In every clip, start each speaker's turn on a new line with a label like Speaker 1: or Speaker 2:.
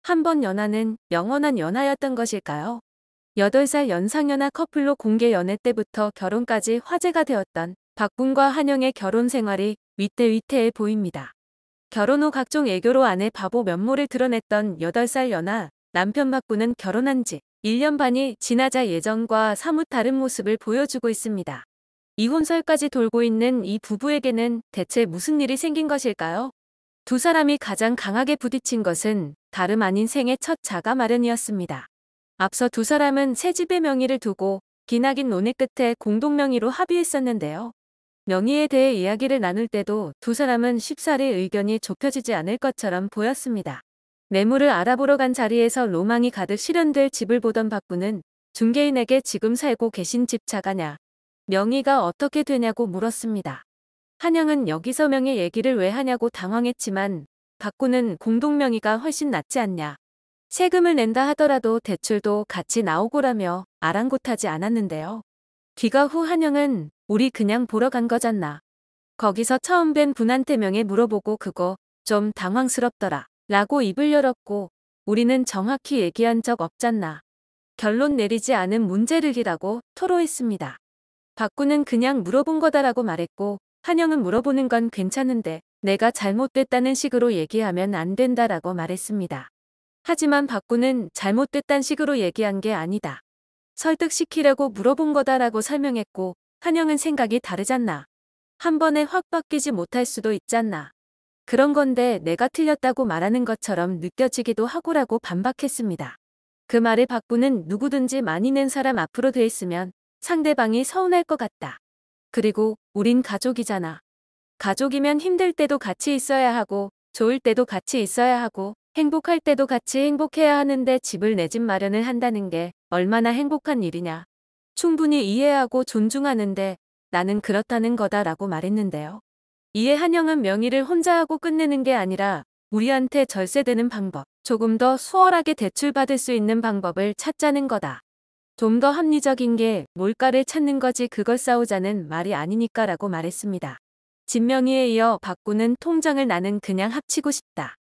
Speaker 1: 한 번 연하는 영원한 연하였던 것일까요? 8살 연상연하 커플로 공개 연애 때부터 결혼까지 화제가 되었던 박군과 한영의 결혼 생활이 위태위태해 보입니다. 결혼 후 각종 애교로 아내 바보 면모를 드러냈던 8살 연하 남편 박군은 결혼한 지 1년 반이 지나자 예전과 사뭇 다른 모습을 보여주고 있습니다. 이혼설까지 돌고 있는 이 부부에게는 대체 무슨 일이 생긴 것일까요? 두 사람이 가장 강하게 부딪힌 것은 다름 아닌 생애 첫 자가 마련이었습니다. 앞서 두 사람은 새 집의 명의를 두고 기나긴 논의 끝에 공동 명의로 합의했었는데요. 명의에 대해 이야기를 나눌 때도 두 사람은 쉽사리 의견이 좁혀지지 않을 것처럼 보였습니다. 매물을 알아보러 간 자리에서 로망이 가득 실현될 집을 보던 박군은 중개인에게 지금 살고 계신 집 자가냐, 명의가 어떻게 되냐고 물었습니다. 한영은 여기서 명의 얘기를 왜 하냐고 당황했지만 박군은 공동명의가 훨씬 낫지 않냐. 세금을 낸다 하더라도 대출도 같이 나오고라며 아랑곳하지 않았는데요. 귀가 후 한영은 우리 그냥 보러 간 거잖나. 거기서 처음 뵌 분한테 명예 물어보고 그거 좀 당황스럽더라. 라고 입을 열었고 우리는 정확히 얘기한 적 없잖나. 결론 내리지 않은 문제를이라고 토로했습니다. 박군은 그냥 물어본 거다라고 말했고 한영은 물어보는 건 괜찮은데 내가 잘못됐다는 식으로 얘기하면 안 된다라고 말했습니다. 하지만 박군은 잘못됐단 식으로 얘기한 게 아니다. 설득시키려고 물어본 거다라고 설명했고 한영은 생각이 다르잖나. 한 번에 확 바뀌지 못할 수도 있잖나. 그런 건데 내가 틀렸다고 말하는 것처럼 느껴지기도 하고라고 반박했습니다. 그 말에 박군은 누구든지 많이 낸 사람 앞으로 돼 있으면 상대방이 서운할 것 같다. 그리고 우린 가족이잖아. 가족이면 힘들 때도 같이 있어야 하고 좋을 때도 같이 있어야 하고 행복할 때도 같이 행복해야 하는데 집을 내 집 마련을 한다는 게 얼마나 행복한 일이냐. 충분히 이해하고 존중하는데 나는 그렇다는 거다라고 말했는데요. 이에 한영은 명의를 혼자 하고 끝내는 게 아니라 우리한테 절세되는 방법, 조금 더 수월하게 대출받을 수 있는 방법을 찾자는 거다. 좀 더 합리적인 게 뭘까를 찾는 거지 그걸 싸우자는 말이 아니니까라고 말했습니다. 진명의에 이어 박군은 통장을 나는 그냥 합치고 싶다.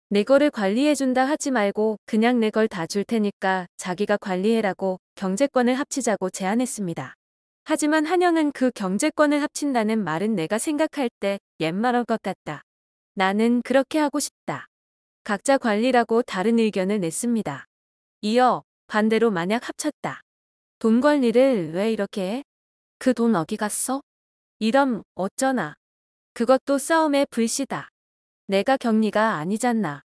Speaker 1: 내 거를 관리해준다 하지 말고 그냥 내 걸 다 줄 테니까 자기가 관리해라고 경제권을 합치자고 제안했습니다. 하지만 한영은 그 경제권을 합친다는 말은 내가 생각할 때 옛말인 것 같다. 나는 그렇게 하고 싶다. 각자 관리라고 다른 의견을 냈습니다. 이어 반대로 만약 합쳤다. 돈 관리를 왜 이렇게 해? 그 돈 어디 갔어? 이럼 어쩌나. 그것도 싸움의 불씨다. 내가 격리가 아니잖나.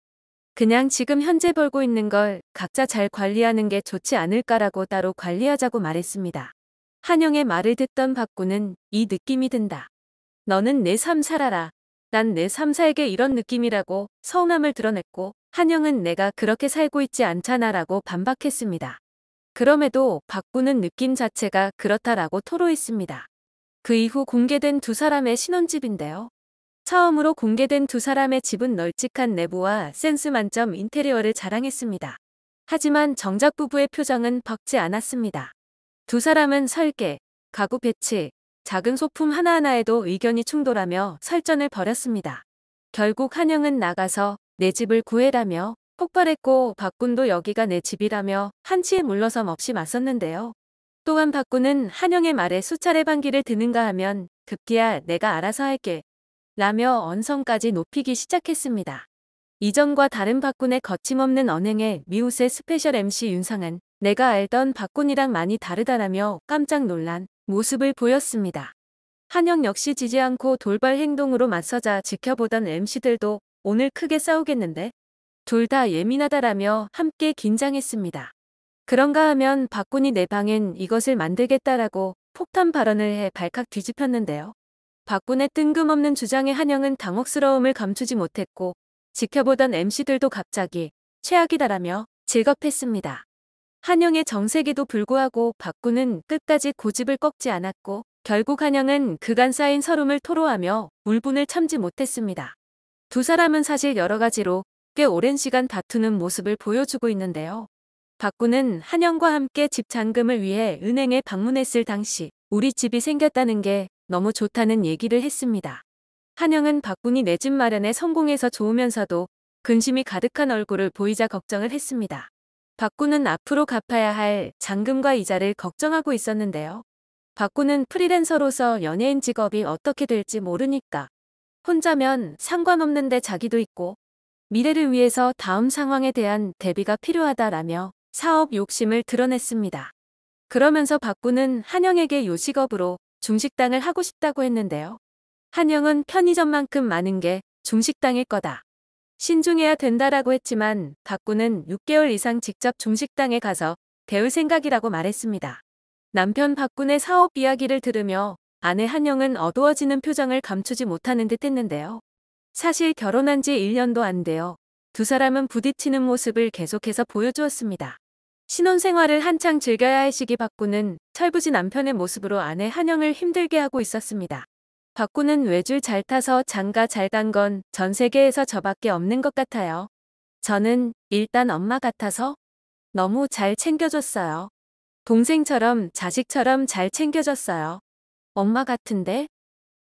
Speaker 1: 그냥 지금 현재 벌고 있는 걸 각자 잘 관리하는 게 좋지 않을까라고 따로 관리하자고 말했습니다. 한영의 말을 듣던 박군은 이 느낌이 든다. 너는 내 삶 살아라. 난 내 삶 살게 이런 느낌이라고 서운함을 드러냈고 한영은 내가 그렇게 살고 있지 않잖아라고 반박했습니다. 그럼에도 박군은 느낌 자체가 그렇다라고 토로했습니다. 그 이후 공개된 두 사람의 신혼집인데요. 처음으로 공개된 두 사람의 집은 널찍한 내부와 센스 만점 인테리어를 자랑했습니다. 하지만 정작 부부의 표정은 밝지 않았습니다. 두 사람은 설계, 가구 배치, 작은 소품 하나하나에도 의견이 충돌하며 설전을 벌였습니다. 결국 한영은 나가서 내 집을 구해라며 폭발했고 박군도 여기가 내 집이라며 한치의 물러섬 없이 맞섰는데요. 또한 박군은 한영의 말에 수차례 반기를 드는가 하면 급기야 내가 알아서 할게 라며 언성까지 높이기 시작했습니다. 이전과 다른 박군의 거침없는 언행에 미우새 스페셜 MC 윤상은 내가 알던 박군이랑 많이 다르다라며 깜짝 놀란 모습을 보였습니다. 한영 역시 지지 않고 돌발 행동으로 맞서자 지켜보던 MC들도 오늘 크게 싸우겠는데? 둘 다 예민하다라며 함께 긴장했습니다. 그런가 하면 박군이 내 방엔 이것을 만들겠다라고 폭탄 발언을 해 발칵 뒤집혔는데요. 박군의 뜬금없는 주장에 한영은 당혹스러움을 감추지 못했고 지켜보던 MC들도 갑자기 최악이다라며 질겁했습니다. 한영의 정색에도 불구하고 박군은 끝까지 고집을 꺾지 않았고 결국 한영은 그간 쌓인 서름을 토로하며 울분을 참지 못했습니다. 두 사람은 사실 여러 가지로 꽤 오랜 시간 다투는 모습을 보여주고 있는데요. 박군은 한영과 함께 집 잔금을 위해 은행에 방문했을 당시 우리 집이 생겼다는 게 너무 좋다는 얘기를 했습니다. 한영은 박군이 내 집 마련에 성공해서 좋으면서도 근심이 가득한 얼굴을 보이자 걱정을 했습니다. 박구는 앞으로 갚아야 할 잔금과 이자를 걱정하고 있었는데요. 박구는 프리랜서로서 연예인 직업이 어떻게 될지 모르니까 혼자면 상관없는데 자기도 있고 미래를 위해서 다음 상황에 대한 대비가 필요하다라며 사업 욕심을 드러냈습니다. 그러면서 박구는 한영에게 요식업으로 중식당을 하고 싶다고 했는데요. 한영은 편의점만큼 많은 게 중식당일 거다. 신중해야 된다라고 했지만 박구는 6개월 이상 직접 중식당에 가서 배울 생각이라고 말했습니다. 남편 박군의 사업 이야기를 들으며 아내 한영은 어두워지는 표정을 감추지 못하는 듯 했는데요. 사실 결혼한 지 1년도 안 돼요. 두 사람은 부딪히는 모습을 계속해서 보여주었습니다. 신혼생활을 한창 즐겨야 할 시기 박군은 철부지 남편의 모습으로 아내 한영을 힘들게 하고 있었습니다. 박군은 외줄 잘 타서 장가 잘 간 건 전 세계에서 저밖에 없는 것 같아요. 저는 일단 엄마 같아서 너무 잘 챙겨줬어요. 동생처럼 자식처럼 잘 챙겨줬어요. 엄마 같은데?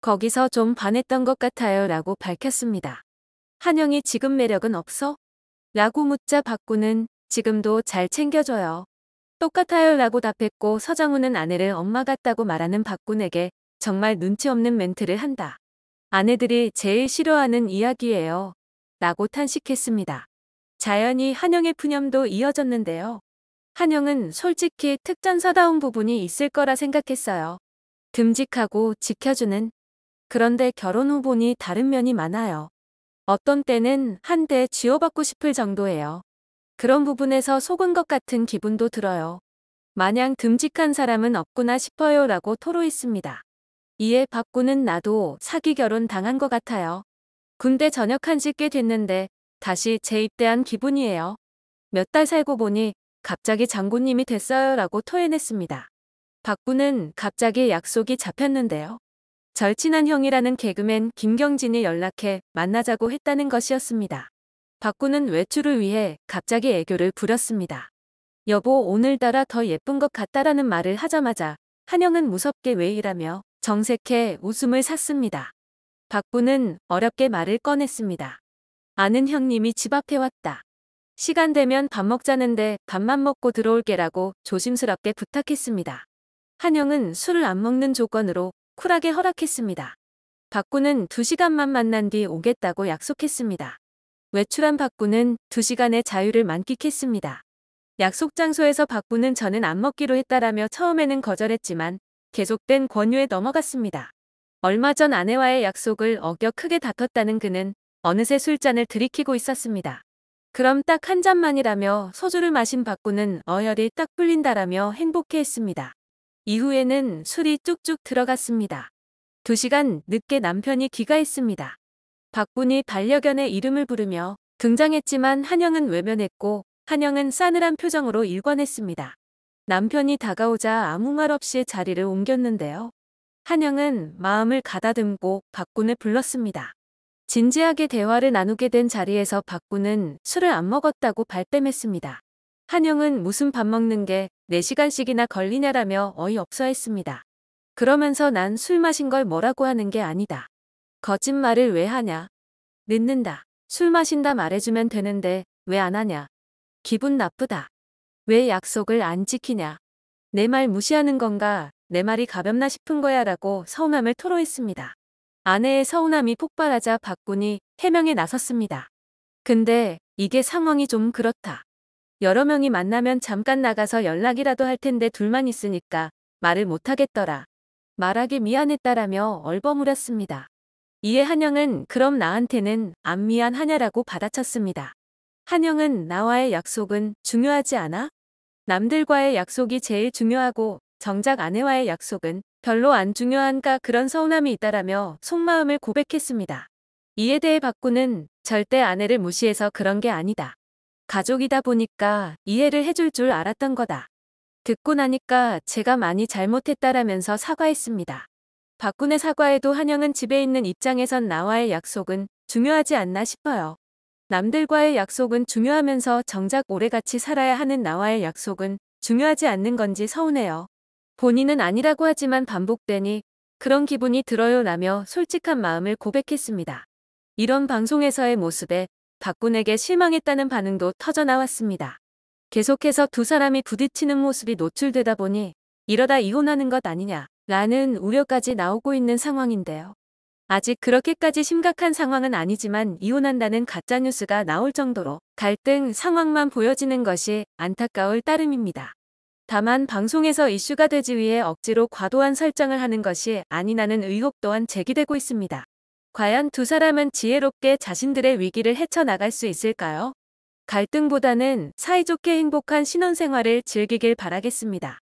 Speaker 1: 거기서 좀 반했던 것 같아요 라고 밝혔습니다. 한영이 지금 매력은 없어? 라고 묻자 박군은 지금도 잘 챙겨줘요. 똑같아요 라고 답했고 서정우는 아내를 엄마 같다고 말하는 박군에게 정말 눈치 없는 멘트를 한다. 아내들이 제일 싫어하는 이야기예요. 라고 탄식했습니다. 자연히 한영의 푸념도 이어졌는데요. 한영은 솔직히 특전사다운 부분이 있을 거라 생각했어요. 듬직하고 지켜주는. 그런데 결혼 후 보니 다른 면이 많아요. 어떤 때는 한 대 쥐어받고 싶을 정도예요. 그런 부분에서 속은 것 같은 기분도 들어요. 마냥 듬직한 사람은 없구나 싶어요 라고 토로했습니다. 이에 박구는 나도 사기 결혼 당한 것 같아요. 군대 전역한 지 꽤 됐는데 다시 재입대한 기분이에요. 몇 달 살고 보니 갑자기 장군님이 됐어요 라고 토해냈습니다. 박구는 갑자기 약속이 잡혔는데요. 절친한 형이라는 개그맨 김경진이 연락해 만나자고 했다는 것이었습니다. 박구는 외출을 위해 갑자기 애교를 부렸습니다. 여보 오늘따라 더 예쁜 것 같다라는 말을 하자마자 한영은 무섭게 왜 이라며 정색해 웃음을 샀습니다. 박구는 어렵게 말을 꺼냈습니다. 아는 형님이 집 앞에 왔다. 시간 되면 밥 먹자는데 밥만 먹고 들어올게라고 조심스럽게 부탁했습니다. 한영은 술을 안 먹는 조건으로 쿨하게 허락했습니다. 박구는 2시간만 만난 뒤 오겠다고 약속했습니다. 외출한 박구는 2시간의 자유를 만끽했습니다. 약속 장소에서 박구는 저는 안 먹기로 했다라며 처음에는 거절했지만 계속된 권유에 넘어갔습니다. 얼마 전 아내와의 약속을 어겨 크게 다퉜다는 그는 어느새 술잔을 들이키고 있었습니다. 그럼 딱 한 잔만이라며 소주를 마신 박구는 어혈이 딱 풀린다라며 행복해했습니다. 이후에는 술이 쭉쭉 들어갔습니다. 2시간 늦게 남편이 귀가했습니다. 박군이 반려견의 이름을 부르며 등장했지만 한영은 외면했고 한영은 싸늘한 표정으로 일관했습니다. 남편이 다가오자 아무 말 없이 자리를 옮겼는데요. 한영은 마음을 가다듬고 박군을 불렀습니다. 진지하게 대화를 나누게 된 자리에서 박군은 술을 안 먹었다고 발뺌했습니다. 한영은 무슨 밥 먹는 게 4시간씩이나 걸리냐라며 어이없어 했습니다. 그러면서 난 술 마신 걸 뭐라고 하는 게 아니다. 거짓말을 왜 하냐. 늦는다. 술 마신다 말해주면 되는데 왜 안 하냐. 기분 나쁘다. 왜 약속을 안 지키냐. 내 말 무시하는 건가. 내 말이 가볍나 싶은 거야 라고 서운함을 토로했습니다. 아내의 서운함이 폭발하자 박군이 해명에 나섰습니다. 근데 이게 상황이 좀 그렇다. 여러 명이 만나면 잠깐 나가서 연락이라도 할 텐데 둘만 있으니까 말을 못하겠더라. 말하기 미안했다라며 얼버무렸습니다. 이에 한영은 그럼 나한테는 안 미안하냐라고 받아쳤습니다. 한영은 나와의 약속은 중요하지 않아? 남들과의 약속이 제일 중요하고 정작 아내와의 약속은 별로 안 중요한가 그런 서운함이 있다라며 속마음을 고백했습니다. 이에 대해 박구는 절대 아내를 무시해서 그런 게 아니다. 가족이다 보니까 이해를 해줄 줄 알았던 거다. 듣고 나니까 제가 많이 잘못했다라면서 사과했습니다. 박군의 사과에도 한영은 집에 있는 입장에선 나와의 약속은 중요하지 않나 싶어요. 남들과의 약속은 중요하면서 정작 오래 같이 살아야 하는 나와의 약속은 중요하지 않는 건지 서운해요. 본인은 아니라고 하지만 반복되니 그런 기분이 들어요 라며 솔직한 마음을 고백했습니다. 이런 방송에서의 모습에 박군에게 실망했다는 반응도 터져나왔습니다. 계속해서 두 사람이 부딪히는 모습이 노출되다 보니 이러다 이혼하는 것 아니냐 라는 우려까지 나오고 있는 상황인데요. 아직 그렇게까지 심각한 상황은 아니지만 이혼한다는 가짜뉴스가 나올 정도로 갈등 상황만 보여지는 것이 안타까울 따름입니다. 다만 방송에서 이슈가 되기 위해 억지로 과도한 설정을 하는 것이 아니냐는 의혹 또한 제기되고 있습니다. 과연 두 사람은 지혜롭게 자신들의 위기를 헤쳐나갈 수 있을까요? 갈등보다는 사이좋게 행복한 신혼생활을 즐기길 바라겠습니다.